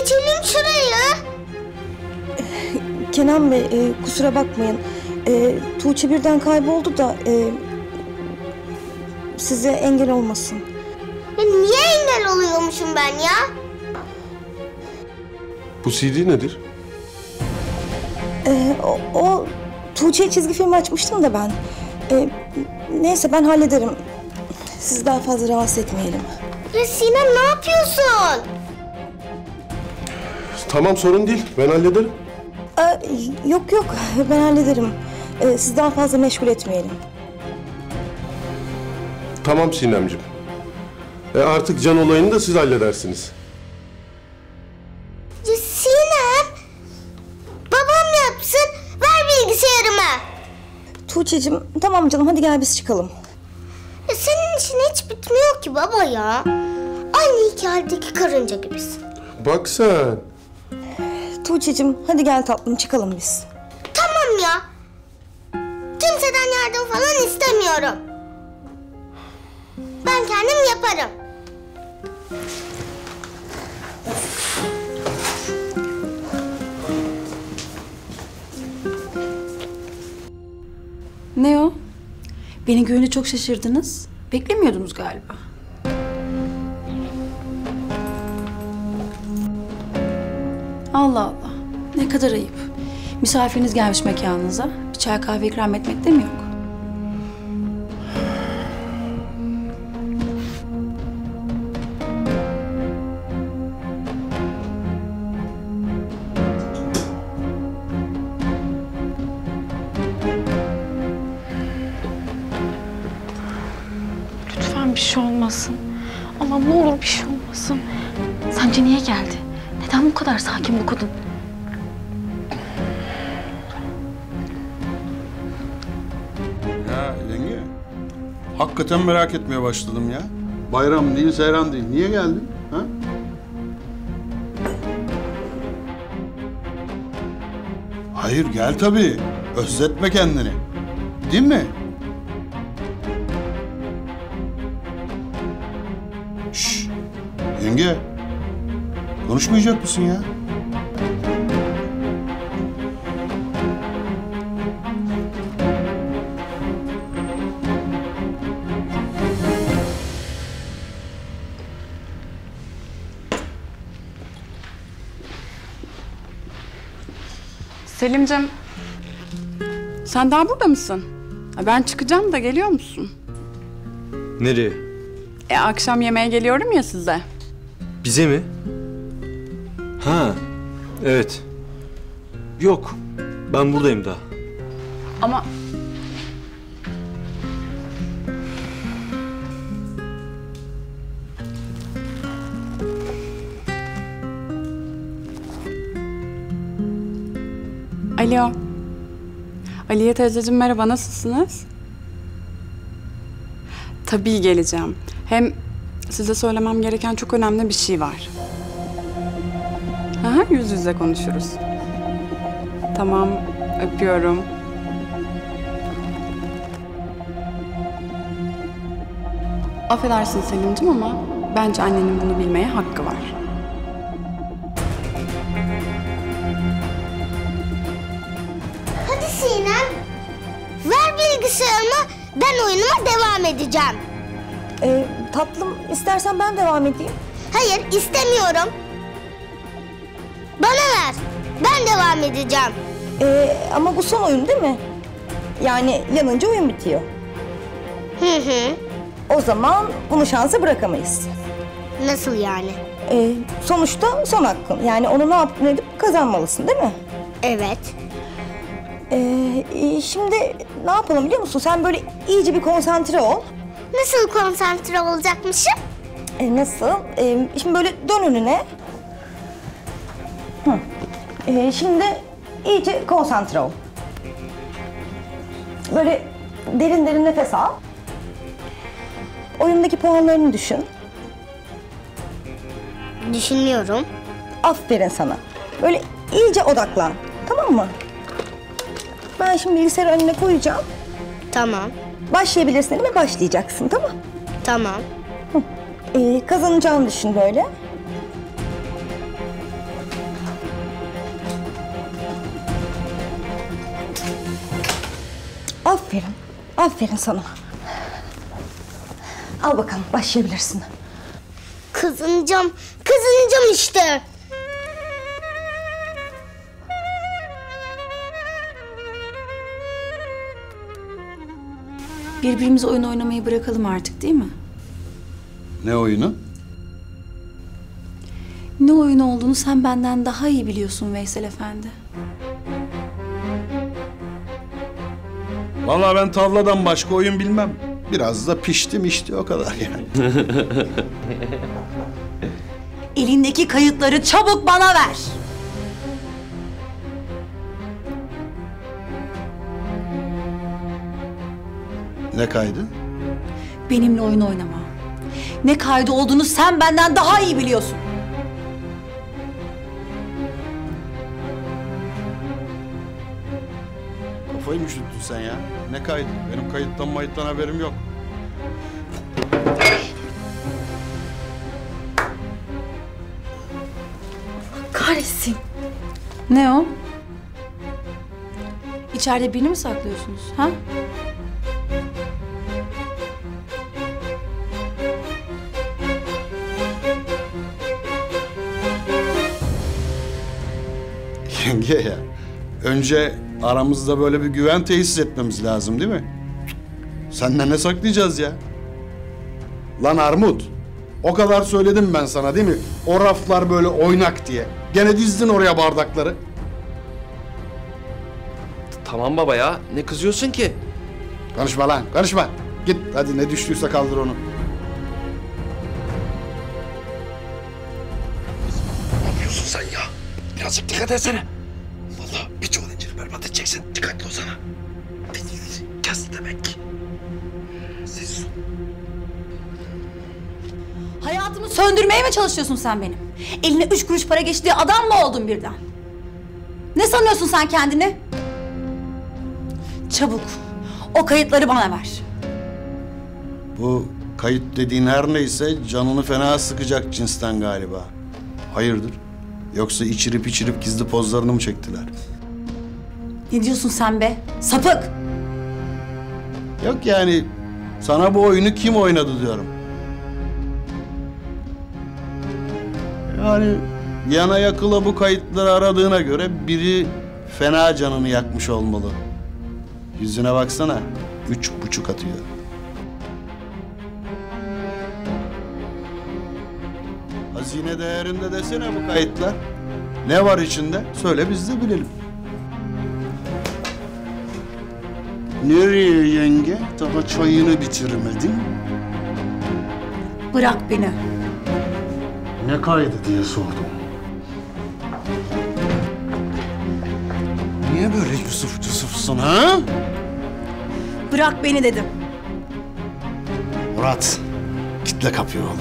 Geçelim şurayı. Kenan Bey, kusura bakmayın. Tuğçe birden kayboldu da size engel olmasın. Niye engel oluyormuşum ben ya? Bu CD nedir? O Tuğçe'ye çizgi film açmıştım da ben. Neyse ben hallederim. Sizi daha fazla rahatsız etmeyelim. Ya Sinem ne yapıyorsun? Tamam, sorun değil. Ben hallederim. Yok ben hallederim. Sizi daha fazla meşgul etmeyelim. Tamam Sinemciğim. Artık can olayını da siz halledersiniz. Ya Sinem, babam yapsın, ver bilgisayarımı. Tuğçe'cim tamam canım, hadi gel biz çıkalım. Ya senin işin hiç bitmiyor ki baba ya. Aynı hikayedeki karınca gibisin. Bak sen. Tuğçe'cim hadi gel tatlım, çıkalım biz. Tamam ya. Kimseden yardım falan istemiyorum. Ben kendim yaparım. Ne o? Beni görünce çok şaşırdınız. Beklemiyordunuz galiba. Allah Allah. Ne kadar ayıp. Misafiriniz gelmiş mekanınıza. Bir çay kahve ikram etmek de mi yok? Lütfen bir şey olmasın. Allah'ım ne olur bir şey olmasın. Sence niye geldi? Neden bu kadar sakin bu kadın? Ya yenge, hakikaten merak etmeye başladım ya. Bayram değil, seyran değil. Niye geldin? Ha? Hayır, gel tabii. Özletme kendini. Değil mi? Şşş, yenge. Konuşmayacak mısın ya? Selim'cim, sen daha burada mısın? Ben çıkacağım da geliyor musun? Nereye? Akşam yemeğe geliyorum ya size. Bize mi? Ha, evet. Yok, ben buradayım daha. Ama... Alo. Aliye teyzeciğim merhaba, nasılsınız? Tabii geleceğim. Hem size söylemem gereken çok önemli bir şey var. Aha, yüz yüze konuşuruz. Tamam, öpüyorum. Affedersin Selim'ciğim ama bence annenin bunu bilmeye hakkı var. Hadi Sinem, ver bilgisayarımı, ben oyunuma devam edeceğim. Tatlım istersen ben devam edeyim. Hayır, istemiyorum. Bana ver, ben devam edeceğim. Ama bu son oyun değil mi? Yani yanınca oyun bitiyor. Hı. O zaman bunu şansa bırakamayız. Nasıl yani? Sonuçta son hakkın. Yani onu ne yapıp ne edip kazanmalısın değil mi? Evet. Şimdi ne yapalım biliyor musun? Sen böyle iyice bir konsantre ol. Nasıl konsantre olacakmışım? Nasıl? Şimdi böyle dön önüne. Şimdi iyice konsantre ol. Böyle derin derin nefes al. Oyundaki puanlarını düşün. Düşünüyorum. Aferin sana. Böyle iyice odaklan. Tamam mı? Ben şimdi bilgisayarı önüne koyacağım. Tamam. Başlayabilirsin değil mi? Başlayacaksın, tamam? Tamam. Kazanacağını düşün böyle. Aferin. Aferin sana. Al bakalım, başlayabilirsin. Kızınacağım. Kızınacağım işte. Birbirimize oyun oynamayı bırakalım artık, değil mi? Ne oyunu? Ne oyun olduğunu sen benden daha iyi biliyorsun Veysel Efendi. Vallahi ben tavladan başka oyun bilmem. Biraz da piştim işte o kadar yani. Elindeki kayıtları çabuk bana ver. Ne kaydı? Benimle oyun oynama. Ne kaydı olduğunu sen benden daha iyi biliyorsun. Kafayı mı üşüttün sen ya? Ne kaydı? Benim kayıttan haberim yok. Kahretsin. Ne o? İçeride birini mi saklıyorsunuz, ha? Yenge ya, önce aramızda böyle bir güven tesis etmemiz lazım değil mi? Senden ne saklayacağız ya? Lan Armut, o kadar söyledim ben sana değil mi? O raflar böyle oynak diye. Gene dizdin oraya bardakları. Tamam baba ya. Ne kızıyorsun ki? Konuşma lan, konuşma. Git hadi ne düştüyse kaldır onu. Ne yapıyorsun sen ya? Birazcık dikkat etsene. Vallahi bir çuval inciri berbat edeceksin. Dikkatli ol sana. Kes demek. Sessiz ol. Hayatımı söndürmeye mi çalışıyorsun sen benim? Eline 3 kuruş para geçtiği adam mı oldun birden? Ne sanıyorsun sen kendini? Çabuk, o kayıtları bana ver. Bu kayıt dediğin her neyse canını fena sıkacak cinsten galiba. Hayırdır? Yoksa içirip gizli pozlarını mı çektiler? Ne diyorsun sen be? Sapık! Yok yani sana bu oyunu kim oynadı diyorum. Yani yana yakıla bu kayıtları aradığına göre biri fena canını yakmış olmalı. Yüzüne baksana, 3,5 atıyor. Hazine değerinde desene bu kayıtlar. Ne var içinde? Söyle biz de bilelim. Nereye yenge? Daha çayını bitirmedin. Bırak beni. Ne kaydı diye sordum. Niye böyle Yusuf'sun ha? Bırak beni dedim. Murat, kitle kapıyı oğlum.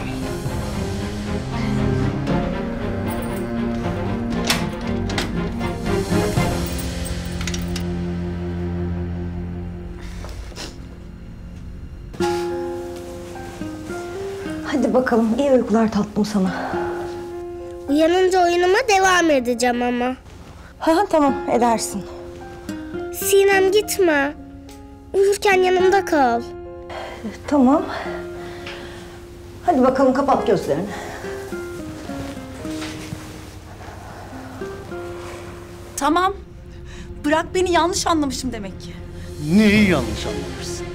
Hadi bakalım, iyi uykular tatlım sana. Uyanınca oyunuma devam edeceğim ama. Ha tamam, edersin. Sinem gitme. Uyurken yanımda kal. Tamam. Hadi bakalım, kapat gözlerini. Tamam. Bırak beni, yanlış anlamışım demek ki. Neyi yanlış anlamışsın?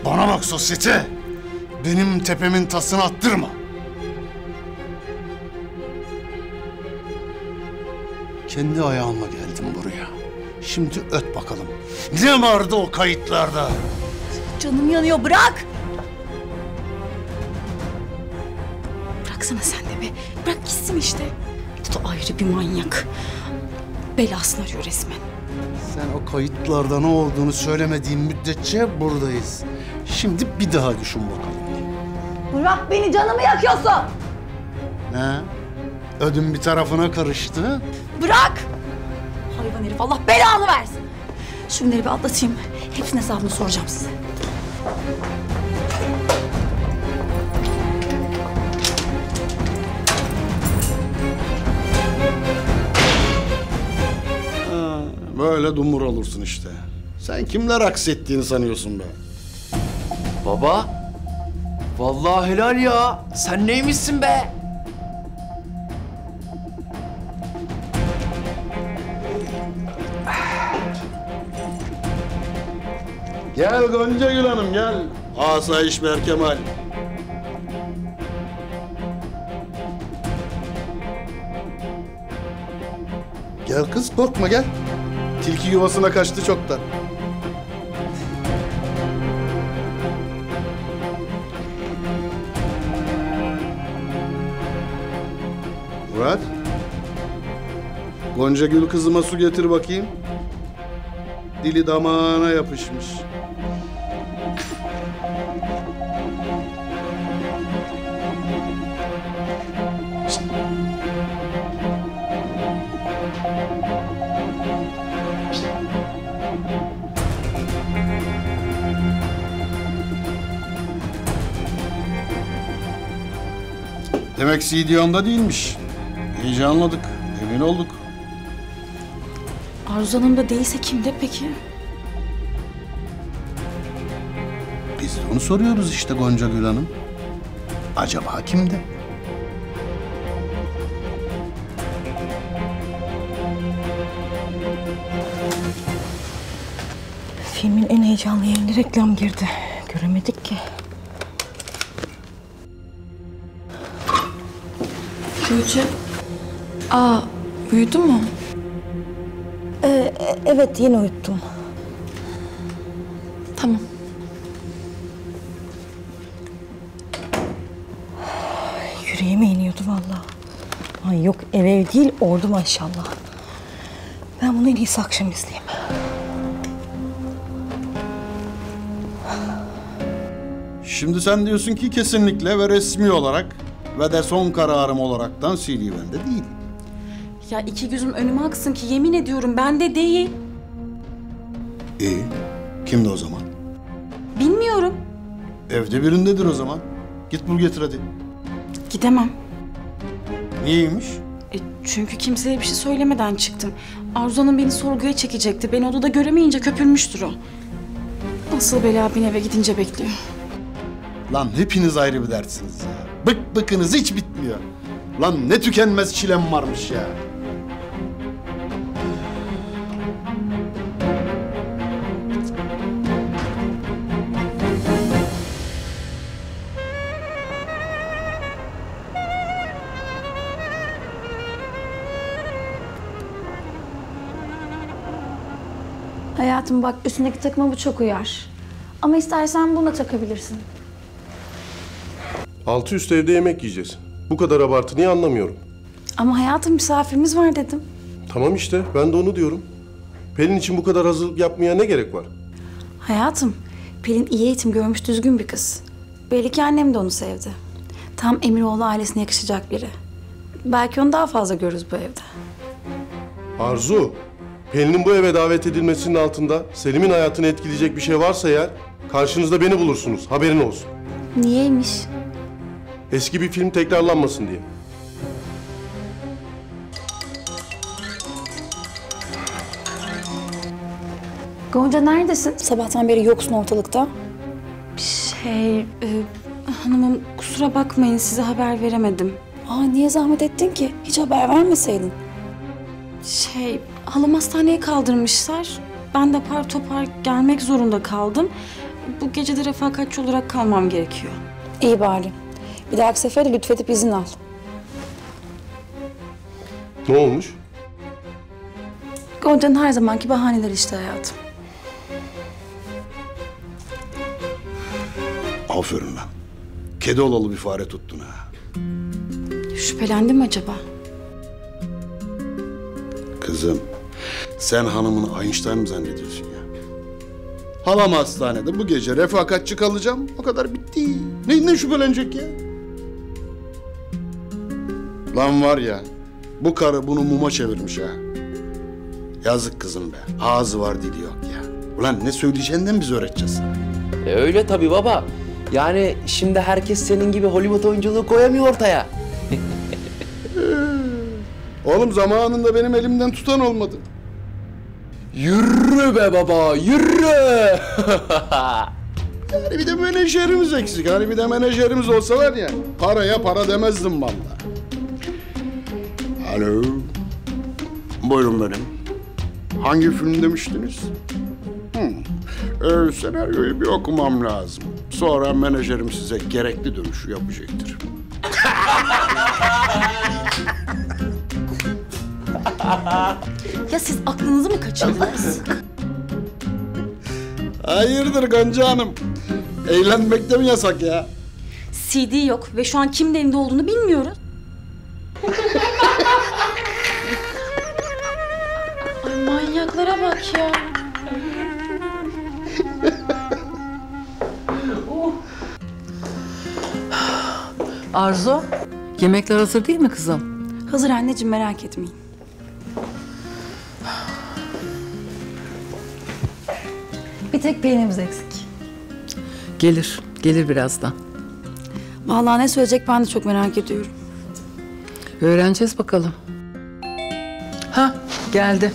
Bana bak sosyete. Benim tepemin tasını attırma. Kendi ayağımla geldim buraya. Şimdi öt bakalım. Ne vardı o kayıtlarda? Canım yanıyor, bırak! Bıraksana sen de be. Bırak gitsin işte. Bu da ayrı bir manyak. Belasını arıyor resmen. Sen o kayıtlarda ne olduğunu söylemediğin müddetçe buradayız. Şimdi bir daha düşün bakalım. Bırak beni, canımı yakıyorsun! Ne? Ödüm bir tarafına karıştı. Bırak! Hayvan herif, Allah belanı versin. Şunları bir atlatayım. Hepsinin hesabını soracağım size. Böyle dumur olursun işte. Sen kimler aksettiğini sanıyorsun be? Baba, vallahi helal ya. Sen neymişsin be? Gel Gonca Gül Hanım gel. Asayiş Berkemal. Gel kız korkma gel. Tilki yuvasına kaçtı çoktan. Murat. Gonca Gül kızıma su getir bakayım. Dili damağına yapışmış. Demek CD onda değilmiş. İyice anladık, emin olduk. Arzu Hanım da değilse kimde peki? Biz de onu soruyoruz işte Gonca Gül Hanım. Acaba kimde? Filmin en heyecanlı yerine reklam girdi. Göremedik ki. Tuğçe. Aa, uyudu mu? Evet, yeni uyuttum. Tamam. Yüreğime iniyordu vallahi. Ay yok, ev değil, ordu maşallah. Ben bunu en iyisi akşam izleyeyim. Şimdi sen diyorsun ki kesinlikle ve resmi olarak ve de son kararım olaraktan CD bende değil. Ya iki gözüm önüme aksın ki yemin ediyorum bende değil. İyi. Kimde o zaman? Bilmiyorum. Evde birindedir o zaman. Git bul getir hadi. Gidemem. Niyeymiş? Çünkü kimseye bir şey söylemeden çıktım. Arzu Hanım beni sorguya çekecekti. Beni odada göremeyince köpürmüştür o. Nasıl bela bin eve gidince bekliyor. Lan hepiniz ayrı bir dertsiniz ya. Bık bıkınız hiç bitmiyor. Lan ne tükenmez çilem varmış ya. Hayatım bak, üstündeki takıma bu çok uyar. Ama istersen bunu da takabilirsin. Altı üstü evde yemek yiyeceğiz. Bu kadar abartı niye anlamıyorum. Ama hayatım misafirimiz var dedim. Tamam işte ben de onu diyorum. Pelin için bu kadar hazırlık yapmaya ne gerek var? Hayatım, Pelin iyi eğitim görmüş düzgün bir kız. Belli ki annem de onu sevdi. Tam Emiroğlu ailesine yakışacak biri. Belki onu daha fazla görürüz bu evde. Arzu, Pelin'in bu eve davet edilmesinin altında Selim'in hayatını etkileyecek bir şey varsa eğer karşınızda beni bulursunuz. Haberin olsun. Niyeymiş? Eski bir film tekrarlanmasın diye. Gonca neredesin? Sabahtan beri yoksun ortalıkta. Hanımım kusura bakmayın size haber veremedim. Aa niye zahmet ettin ki? Hiç haber vermeseydin. Halam hastaneye kaldırmışlar. Ben de apar topar gelmek zorunda kaldım. Bu gece de refakatçi olarak kalmam gerekiyor. İyi bari. Bir dahaki sefere lütfedip izin al. Ne olmuş? Gonca'nın her zamanki bahaneler işte hayatım. Aferin lan. Kedi olalı bir fare tuttun ha. Şüphelendim mi acaba? Kızım, sen hanımını Einstein mı zannediyorsun ya? Halam hastanede, bu gece refakatçi kalacağım. O kadar bitti. Ne şüphelenecek ya? Lan var ya, bu karı bunu muma çevirmiş ha. Yazık kızım be. Ağzı var dili yok ya. Ulan ne söyleyeceğinden biz öğreteceğiz sana. Öyle tabii baba. Yani şimdi herkes senin gibi Hollywood oyunculuğu koyamıyor ortaya. Oğlum zamanında benim elimden tutan olmadı. Yürü be baba, yürü! Yani bir de menajerimiz eksik. Hani bir de menajerimiz olsa var ya, paraya para demezdim vallahi. Alo. Buyurun benim. Hangi film demiştiniz? Senaryoyu bir okumam lazım. Sonra menajerim size gerekli dönüşü yapacaktır. Ya siz aklınızı mı kaçırdınız? Hayırdır Gonca Hanım? Eğlenmek de mi yasak ya? CD yok ve şu an kimin elinde olduğunu bilmiyoruz. Ay manyaklara bak ya. Arzu, yemekler hazır değil mi kızım? Hazır anneciğim, merak etmeyin. Bir tek peynirimiz eksik. Gelir birazdan. Vallahi ne söyleyecek ben de çok merak ediyorum. Öğreneceğiz bakalım. Ha, geldi.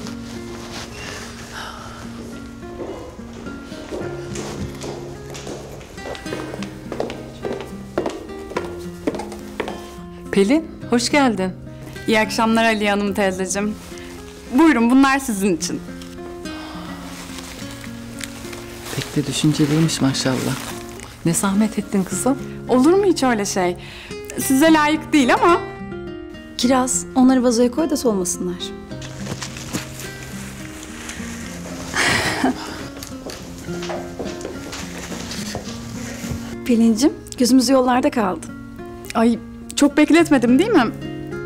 Pelin, hoş geldin. İyi akşamlar Aliye Hanım teyzeciğim. Buyurun, bunlar sizin için. Pek de düşünceliymiş maşallah. Ne zahmet ettin kızım? Olur mu hiç öyle şey? Size layık değil ama... Kiraz, onları vazoya koy da soğumasınlar. Pelin'cim, gözümüz yollarda kaldı. Ay, çok bekletmedim değil mi?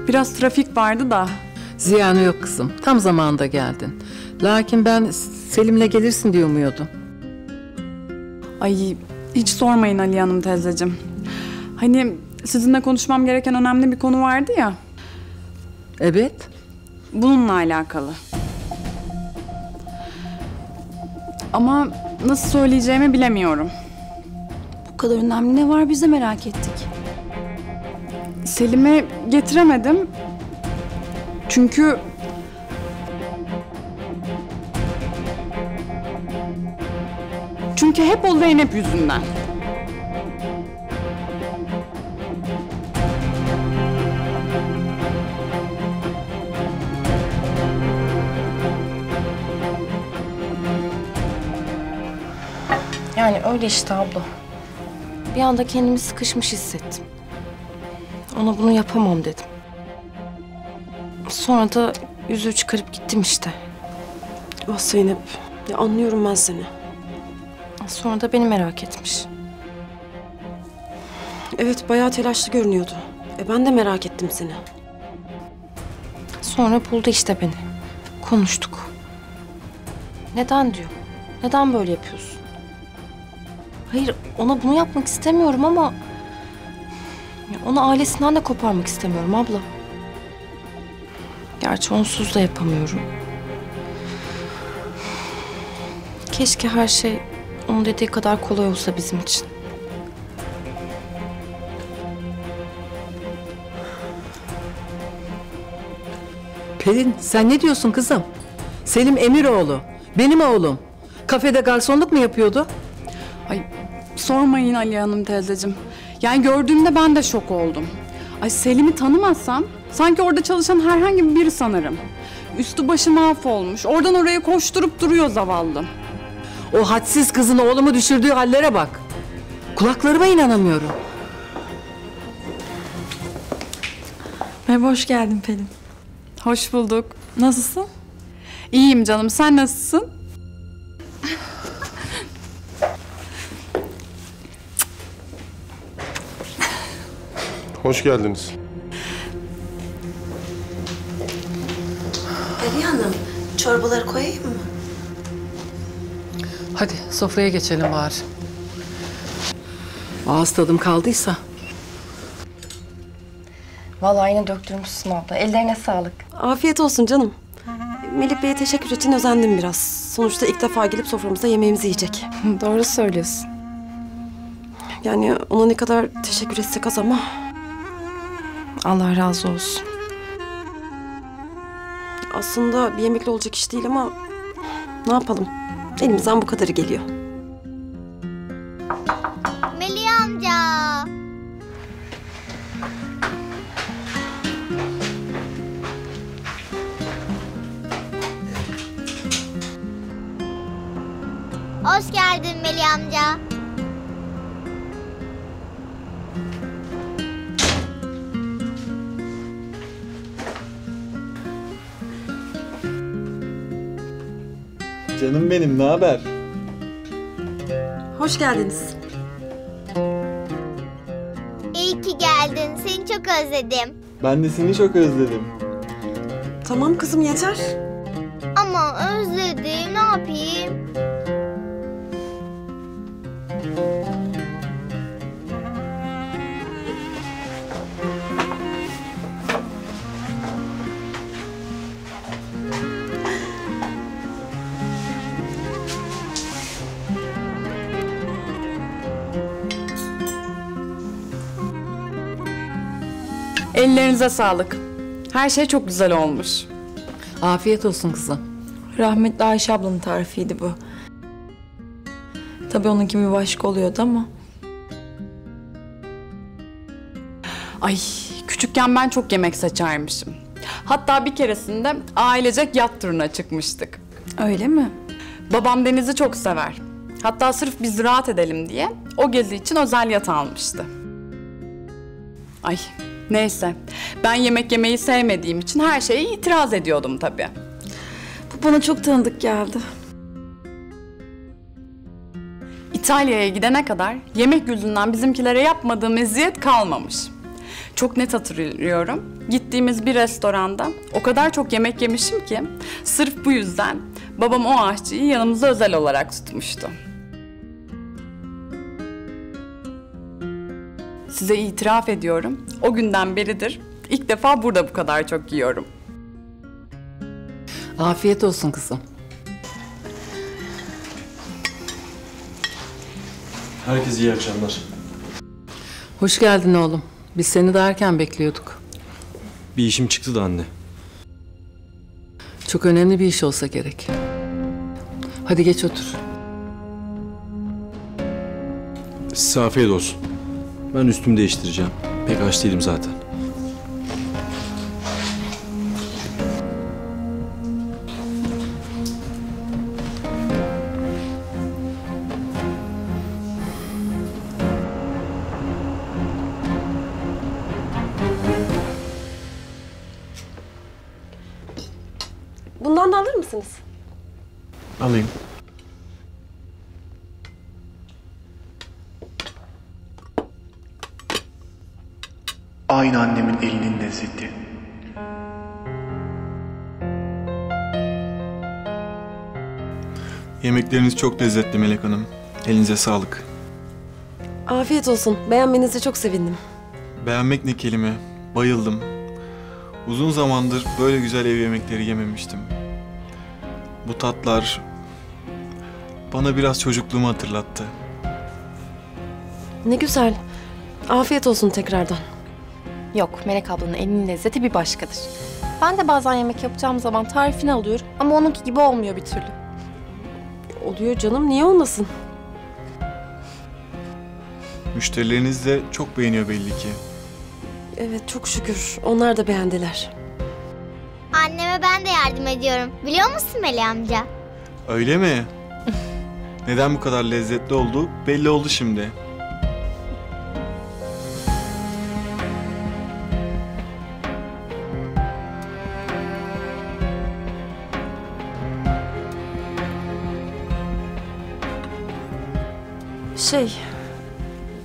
Biraz trafik vardı da. Ziyanı yok kızım. Tam zamanında geldin. Lakin ben Selim'le gelirsin diye umuyordum. Ay, hiç sormayın Aliye Hanım teyzeciğim. Hani sizinle konuşmam gereken önemli bir konu vardı ya. Evet. Bununla alakalı. Ama nasıl söyleyeceğimi bilemiyorum. Bu kadar önemli ne var, biz de merak ettik. Selim'e getiremedim. Çünkü... Çünkü hep o Zeynep yüzünden. Yani öyle işte abla. Bir anda kendimi sıkışmış hissettim. Ona bunu yapamam dedim. Sonra da yüzüğü çıkarıp gittim işte. Ah Zeynep, ya anlıyorum ben seni. Sonra da beni merak etmiş. Evet, bayağı telaşlı görünüyordu. Ben de merak ettim seni. Sonra buldu işte beni. Konuştuk. Neden diyor. Neden böyle yapıyorsun? Hayır, ona bunu yapmak istemiyorum ama... onu ailesinden de koparmak istemiyorum abla. Gerçi onsuz da yapamıyorum. Keşke her şey onun dediği kadar kolay olsa bizim için. Pelin, sen ne diyorsun kızım? Selim Emiroğlu, benim oğlum. Kafede garsonluk mu yapıyordu? Ay, sormayın Aliye Hanım teyzeciğim. Yani gördüğümde ben de şok oldum. Ay, Selim'i tanımazsam sanki orada çalışan herhangi biri sanırım. Üstü başı mahvolmuş. Oradan oraya koşturup duruyor zavallı. O hadsiz kızın oğlumu düşürdüğü hallere bak. Kulaklarıma inanamıyorum. Merhaba, hoş geldin Pelin. Hoş bulduk. Nasılsın? İyiyim canım. Sen nasılsın? Hoş geldiniz. Aliye Hanım, çorbaları koyayım mı? Hadi sofraya geçelim bari. Ağız tadım kaldıysa. Vallahi yine döktürmüşsün abla. Ellerine sağlık. Afiyet olsun canım. Melih Bey'e teşekkür için özendim biraz. Sonuçta ilk defa gelip soframızda yemeğimizi yiyecek. Doğru söylüyorsun. Yani ona ne kadar teşekkür etsek az ama... Allah razı olsun. Aslında bir yemekle olacak iş değil ama... Ne yapalım? Elimizden bu kadarı geliyor. Melih amca. Hoş geldin Melih amca. Canım benim, ne haber? Hoş geldiniz. İyi ki geldin. Seni çok özledim. Ben de seni çok özledim. Tamam kızım yeter. Ama özledim. Ne yapayım? Ellerinize sağlık. Her şey çok güzel olmuş. Afiyet olsun kızım. Rahmetli Ayşe ablanın tarifiydi bu. Tabii onunki bir başka oluyordu ama. Ay, küçükken ben çok yemek seçermişim. Hatta bir keresinde ailecek yat turuna çıkmıştık. Öyle mi? Babam denizi çok sever. Hatta sırf biz rahat edelim diye o gezi için özel yat almıştı. Ay, neyse. Ben yemek yemeyi sevmediğim için her şeye itiraz ediyordum tabii. Bu bana çok tanıdık geldi. İtalya'ya gidene kadar yemek yüzünden bizimkilere yapmadığım eziyet kalmamış. Çok net hatırlıyorum. Gittiğimiz bir restoranda o kadar çok yemek yemişim ki sırf bu yüzden babam o aşçıyı yanımıza özel olarak tutmuştu. Size itiraf ediyorum. O günden beridir ilk defa burada bu kadar çok yiyorum. Afiyet olsun kızım. Herkese iyi akşamlar. Hoş geldin oğlum. Biz seni daha erken bekliyorduk. Bir işim çıktı da anne. Çok önemli bir iş olsa gerek. Hadi geç otur. Size afiyet olsun. Ben üstümü değiştireceğim. Pek aç değilim zaten. Bundan da alır mısınız? Alayım. Aynı annemin elinin lezzeti. Yemekleriniz çok lezzetli Melek Hanım. Elinize sağlık. Afiyet olsun. Beğenmenize çok sevindim. Beğenmek ne kelime. Bayıldım. Uzun zamandır böyle güzel ev yemekleri yememiştim. Bu tatlar bana biraz çocukluğumu hatırlattı. Ne güzel. Afiyet olsun tekrardan. Yok, Melek ablanın elinin lezzeti bir başkadır. Ben de bazen yemek yapacağım zaman tarifini alıyorum ama onunki gibi olmuyor bir türlü. Oluyor canım, niye olmasın? Müşterileriniz de çok beğeniyor belli ki. Evet, çok şükür. Onlar da beğendiler. Anneme ben de yardım ediyorum. Biliyor musun Melih amca? Öyle mi? Neden bu kadar lezzetli olduğu belli oldu şimdi.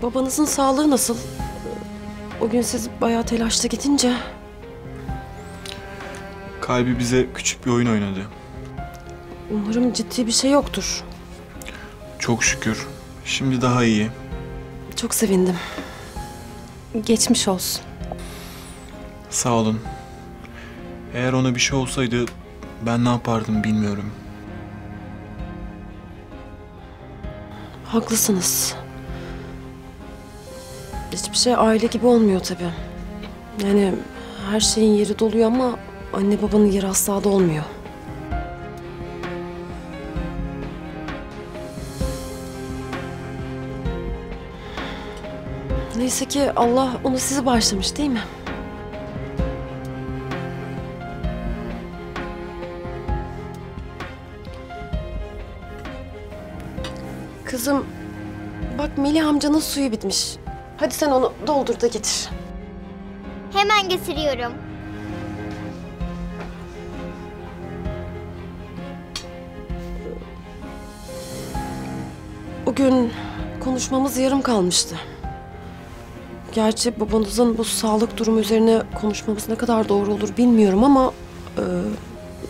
Babanızın sağlığı nasıl? O gün siz bayağı telaşlı gidince. Kalbi bize küçük bir oyun oynadı. Umarım ciddi bir şey yoktur. Çok şükür. Şimdi daha iyi. Çok sevindim. Geçmiş olsun. Sağ olun. Eğer ona bir şey olsaydı ben ne yapardım bilmiyorum. Haklısınız. Hiçbir şey aile gibi olmuyor tabii. Yani her şeyin yeri doluyor ama anne babanın yeri asla dolmuyor. Neyse ki Allah onu sizi bağışlamış değil mi? Kızım, bak Melih amcanın suyu bitmiş. Hadi sen onu doldur da getir. Hemen getiriyorum. Bugün konuşmamız yarım kalmıştı. Gerçi babanızın bu sağlık durumu üzerine konuşmamız ne kadar doğru olur bilmiyorum ama...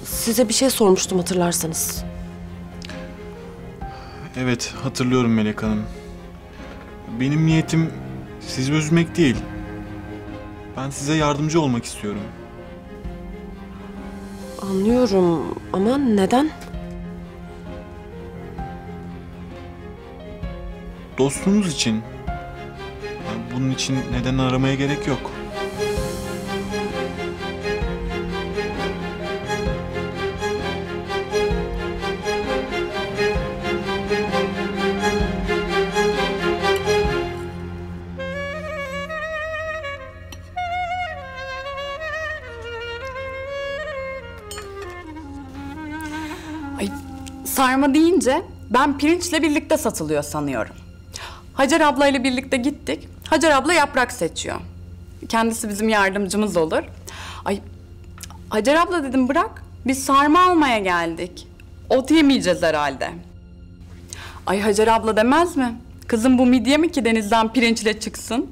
size bir şey sormuştum hatırlarsanız. Evet, hatırlıyorum Melek Hanım. Benim niyetim sizi üzmek değil. Ben size yardımcı olmak istiyorum. Anlıyorum ama neden? Dostluğunuz için. Yani bunun için neden aramaya gerek yok. Sarma deyince ben pirinçle birlikte satılıyor sanıyorum. Hacer ablayla birlikte gittik. Hacer abla yaprak seçiyor. Kendisi bizim yardımcımız olur. Ay, Hacer abla dedim bırak. Biz sarma almaya geldik. Ot yemeyeceğiz herhalde. Ay Hacer abla demez mi? Kızım bu midye mi ki denizden pirinçle çıksın?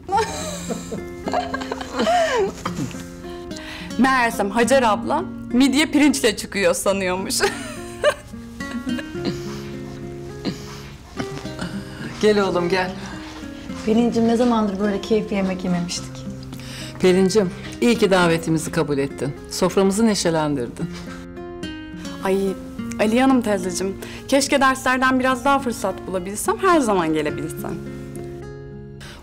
Meğersem Hacer abla midye pirinçle çıkıyor sanıyormuş. Gel oğlum gel. Pelin'cim ne zamandır böyle keyifli yemek yememiştik. Pelin'cim iyi ki davetimizi kabul ettin. Soframızı neşelendirdin. Ay Aliye Hanım teyzeciğim, keşke derslerden biraz daha fırsat bulabilsem, her zaman gelebilsem.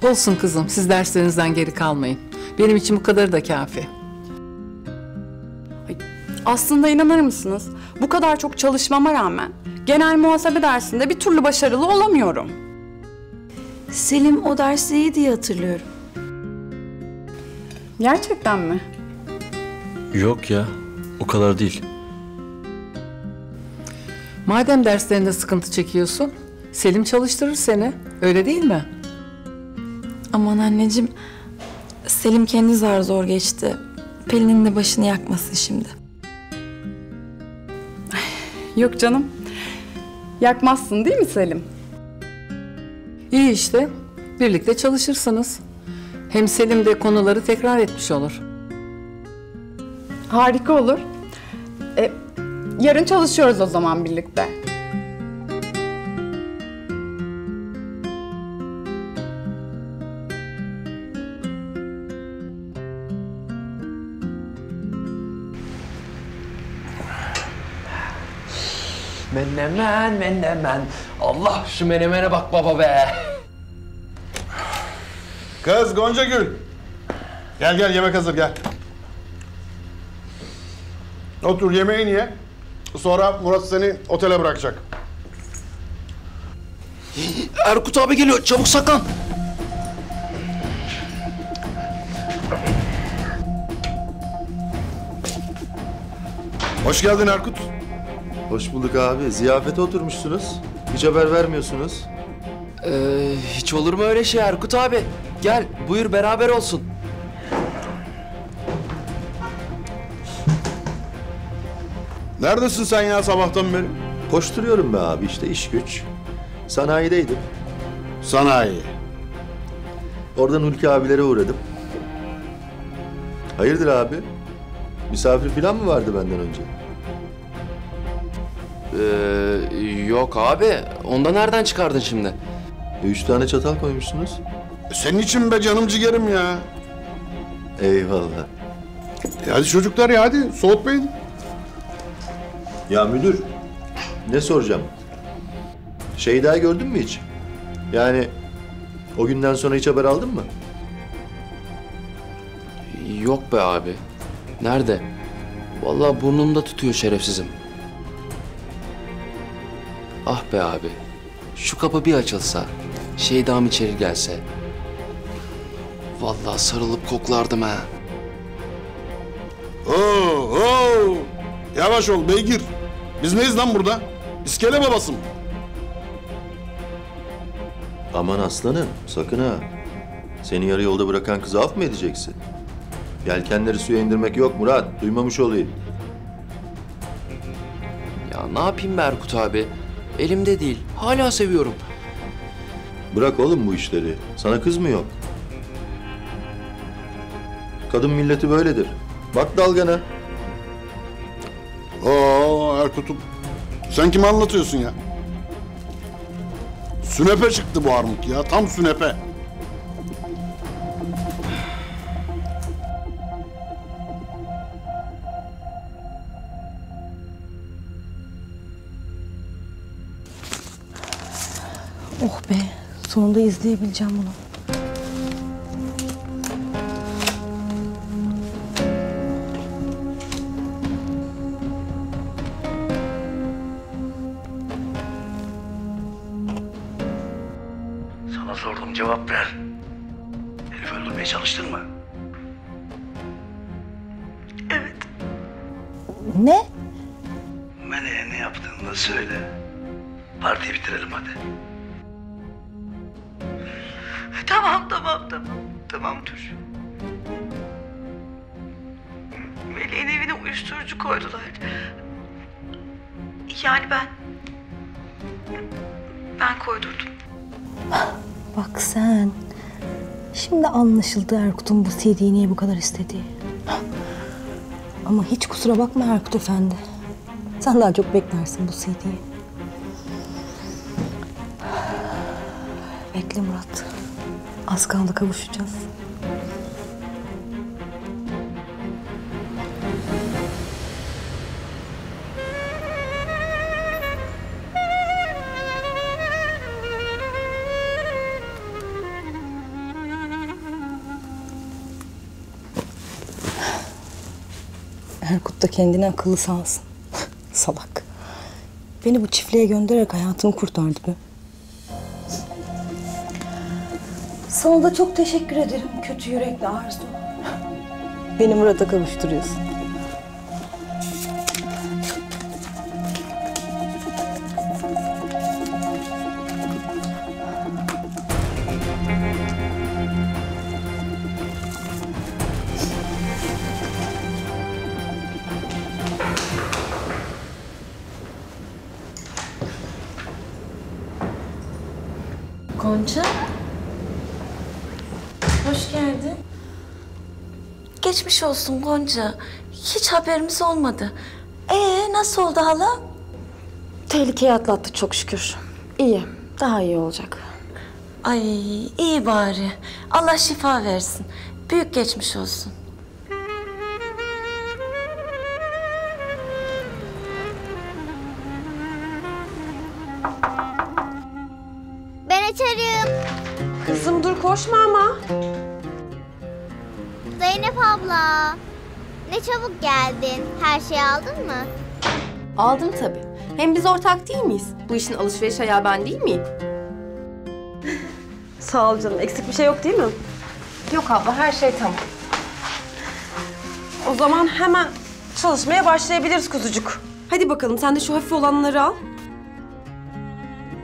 Olsun kızım, siz derslerinizden geri kalmayın. Benim için bu kadarı da kafi. Aslında inanır mısınız? Bu kadar çok çalışmama rağmen genel muhasebe dersinde bir türlü başarılı olamıyorum. Selim o dersi iyi diye hatırlıyorum. Gerçekten mi? Yok ya, o kadar değil. Madem derslerinde sıkıntı çekiyorsun, Selim çalıştırır seni. Öyle değil mi? Aman anneciğim, Selim kendi zar zor geçti. Pelin'in de başını yakmasın şimdi. Yok canım. Yakmazsın değil mi Selim? İyi işte. Birlikte çalışırsınız. Hem Selim de konuları tekrar etmiş olur. Harika olur. Yarın çalışıyoruz o zaman birlikte. Menemen, menemen. Allah şu menemene bak baba be. Kız Goncagül. Gel gel yemek hazır gel. Otur yemeğini ye. Sonra Murat seni otele bırakacak. Erkut abi geliyor, çabuk saklan. Hoş geldin Erkut. Hoş bulduk abi. Ziyafete oturmuşsunuz. Hiç haber vermiyorsunuz. Hiç olur mu öyle şey Erkut abi? Gel buyur beraber olsun. Neredesin sen ya sabahtan beri? Koşturuyorum be abi işte iş güç. Sanayideydim. Sanayi. Oradan Hulki abilere uğradım. Hayırdır abi? Misafir falan mı vardı benden önce? Yok abi. Ondan nereden çıkardın şimdi? 3 tane çatal koymuşsunuz. Senin için be canım ciğerim ya. Eyvallah. Hadi çocuklar ya hadi soğutmayın. Ya müdür, ne soracağım? Şeyda'yı gördün mü hiç? Yani o günden sonra hiç haber aldın mı? Yok be abi. Nerede? Vallahi burnumda tutuyor şerefsizim. Ah be abi. Şu kapı bir açılsa, Şeyda'm içeri gelse. Vallahi sarılıp koklardım ha. Oo. Yavaş ol beygir. Biz neyiz lan burada? İskele babası mı? Aman aslanım, sakın ha. Seni yarı yolda bırakan kızı af mı edeceksin? Yelkenleri suya indirmek yok Murat, duymamış olayım. Ya ne yapayım be Erkut abi? Elimde değil. Hala seviyorum. Bırak oğlum bu işleri. Sana kız mı yok? Kadın milleti böyledir. Bak dalgana. Oo Erkut'um. Sen kime anlatıyorsun ya? Sünepe çıktı bu armut ya. Tam sünepe. Oh be, sonunda izleyebileceğim bunu. Sana sordum, cevap ver. Elif öldürmeye çalıştın mı? Evet. Ne? Meleğe ne yaptığını da söyle. Partiyi bitirelim hadi. Tamam. Tamam dur. Meleğin evine uyuşturucu koydular. Yani ben koydurdum. Bak sen. Şimdi anlaşıldı Erkut'un bu CD'yi niye bu kadar istediği. Ama hiç kusura bakma Erkut Efendi. Sen daha çok beklersin bu CD'yi. Bekle Murat. Az kaldı kavuşacağız. Erkut da kendine akıllı sansın. Salak. Beni bu çiftliğe göndererek hayatımı kurtardı be. Sana da çok teşekkür ederim kötü yürekli Arzu. Beni Murat'a kavuşturuyorsun. Gonca. Hoş geldin. Geçmiş olsun Gonca. Hiç haberimiz olmadı. Nasıl oldu hala? Tehlikeyi atlattı çok şükür. İyi, daha iyi olacak. Ay iyi bari. Allah şifa versin. Büyük geçmiş olsun. Ben açarım. Kızım dur koşma ama. Zeynep abla. Ne çabuk geldin. Her şeyi aldın mı? Aldım tabii. Hem biz ortak değil miyiz? Bu işin alışveriş ayağı ben değil miyim? Sağ ol canım. Eksik bir şey yok değil mi? Yok abla her şey tamam. O zaman hemen çalışmaya başlayabiliriz kuzucuk. Hadi bakalım sen de şu hafif olanları al.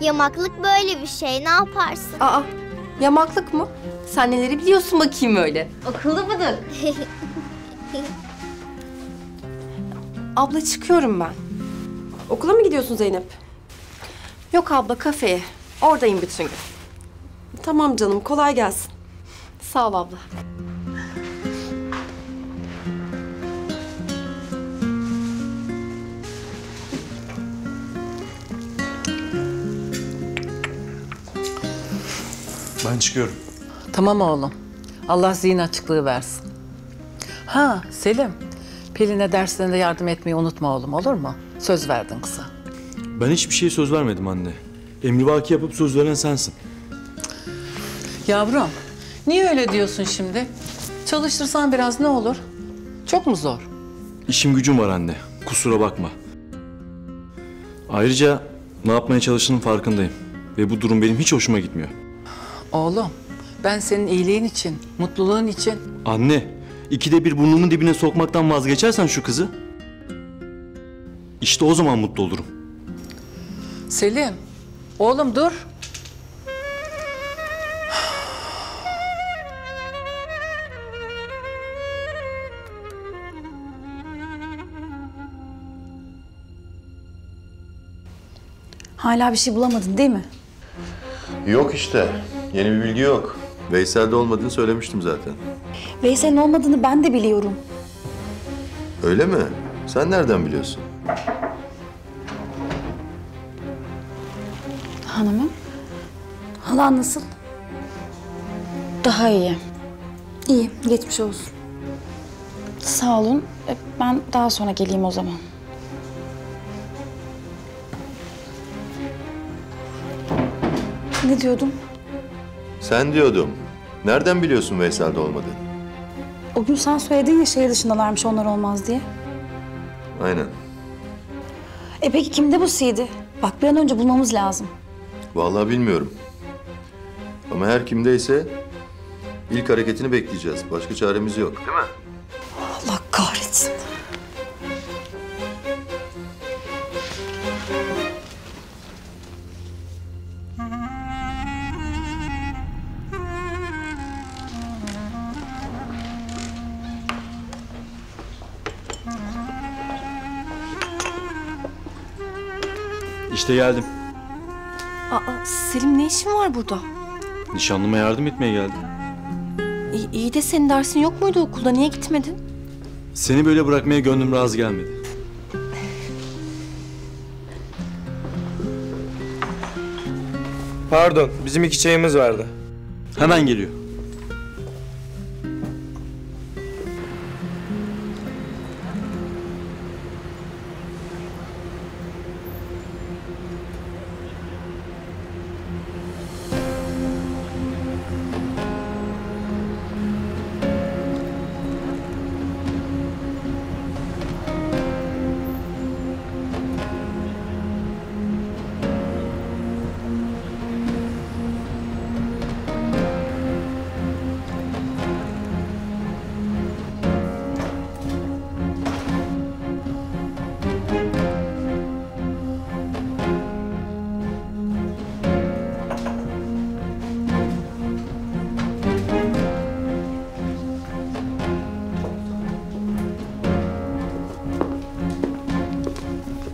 Yamaklık böyle bir şey. Ne yaparsın? Aa, yamaklık mı? Sen neleri biliyorsun bakayım öyle? Akıllı mıdır? Abla çıkıyorum ben. Okula mı gidiyorsun Zeynep? Yok abla kafeye. Oradayım bütün gün. Tamam canım kolay gelsin. Sağ ol abla. Ben çıkıyorum. Tamam oğlum. Allah zihin açıklığı versin. Ha Selim, Pelin'e derslerinde yardım etmeyi unutma oğlum, olur mu? Söz verdin kıza. Ben hiçbir şeye söz vermedim anne. Emrivaki yapıp söz veren sensin. Yavrum, niye öyle diyorsun şimdi? Çalıştırsan biraz ne olur? Çok mu zor? İşim gücüm var anne. Kusura bakma. Ayrıca ne yapmaya çalıştığının farkındayım. Ve bu durum benim hiç hoşuma gitmiyor. Oğlum, Ben senin iyiliğin için, mutluluğun için. Anne, ikide bir burnumun dibine sokmaktan vazgeçersen şu kızı, İşte o zaman mutlu olurum. Selim, oğlum dur. Hala bir şey bulamadın değil mi? Yok işte. Yeni bir bilgi yok. Veysel'de olmadığını söylemiştim zaten. Veysel'in olmadığını ben de biliyorum. Öyle mi? Sen nereden biliyorsun? Hanımım. Halan nasıl? Daha iyi. İyi, geçmiş olsun. Sağ olun. Ben daha sonra geleyim o zaman. Ne diyordum? Sen diyordum. Nereden biliyorsun Veysel'de olmadığını? O gün sen söyledin ya şehir dışındalarmış onlar olmaz diye. Aynen. Peki kimde bu CD? Bak bir an önce bulmamız lazım. Vallahi bilmiyorum. Ama her kimdeyse ilk hareketini bekleyeceğiz. Başka çaremiz yok. Değil mi? Allah kahretsin. İşte geldim. Aa, Selim ne işin var burada? Nişanlıma yardım etmeye geldim. İyi de senin dersin yok muydu okulda? Niye gitmedin? Seni böyle bırakmaya gönlüm razı gelmedi. Pardon, bizim 2 çayımız vardı. Hemen geliyor.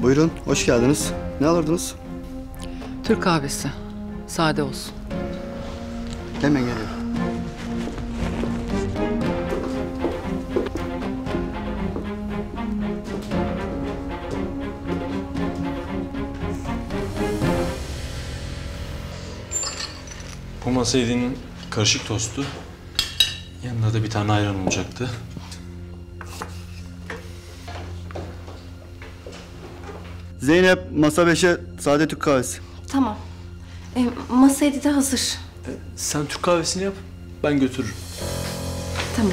Buyurun, hoş geldiniz. Ne alırdınız? Türk kahvesi. Sade olsun. Hemen geliyorum. Bu masaydın karışık tostu. Yanında da bir tane ayran olacaktı. Zeynep, masa 5'e sade Türk kahvesi. Tamam. Masa 7'de hazır. Sen Türk kahvesini yap, ben götürürüm. Tamam.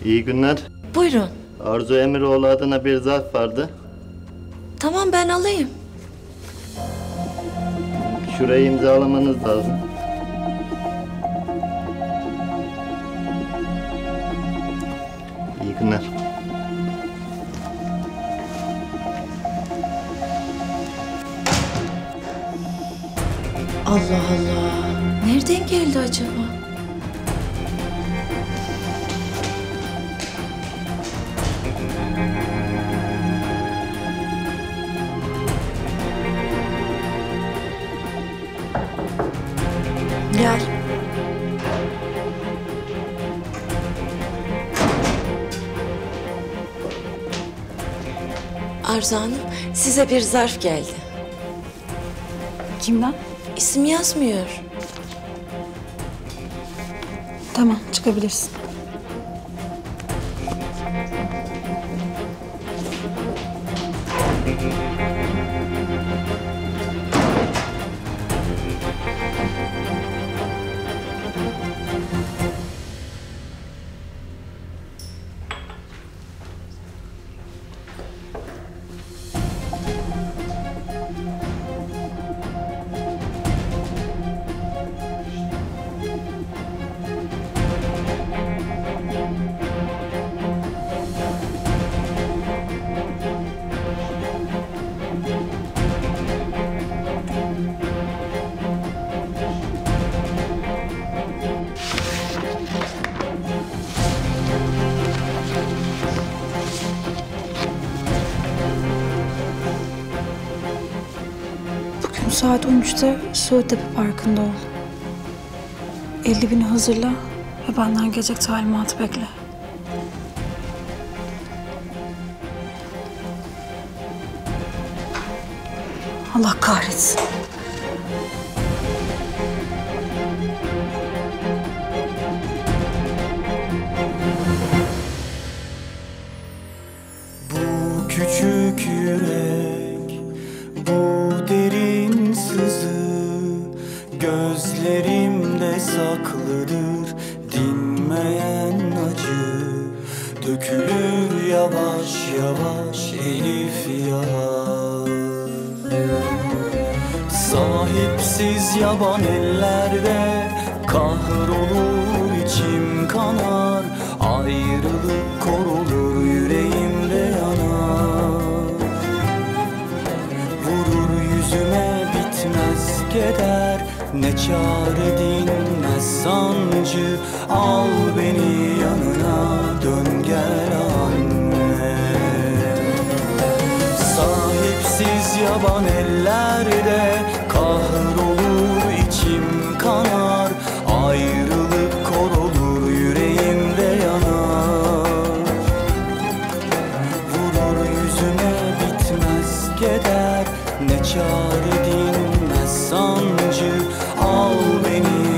İyi günler. Buyurun. Arzu Emiroğlu adına bir zarf vardı. Tamam ben alayım. Şurayı imzalamanız lazım. İyi günler. Allah Allah. Nereden geldi acaba? Gel. Arzu Hanım, size bir zarf geldi. Kimden? İsim yazmıyor. Tamam, çıkabilirsin. saat 13'te Söğüttepe Parkı'nda ol. 50.000'i hazırla ve benden gelecek talimatı bekle. Allah kahretsin. Bu küçük yürek, bu derin sızı gözlerimde saklıdır. Dinmeyen acı dökülür yavaş yavaş elif yağar. Sahipsiz yaban ellerde kahrolur içim kanar. Ayrılık korulur yüreğimde yanar. Vurur yüzüme bitmez keder, ne çare dinmez sancı. Al beni yanına, dön gel anne. Sahipsiz yaban ellerde kahrolur içim kanar. Ayrılık korulur yüreğimde yanar. Vurur yüzüme bitmez keder, ne çare dinmez sancı. Al beni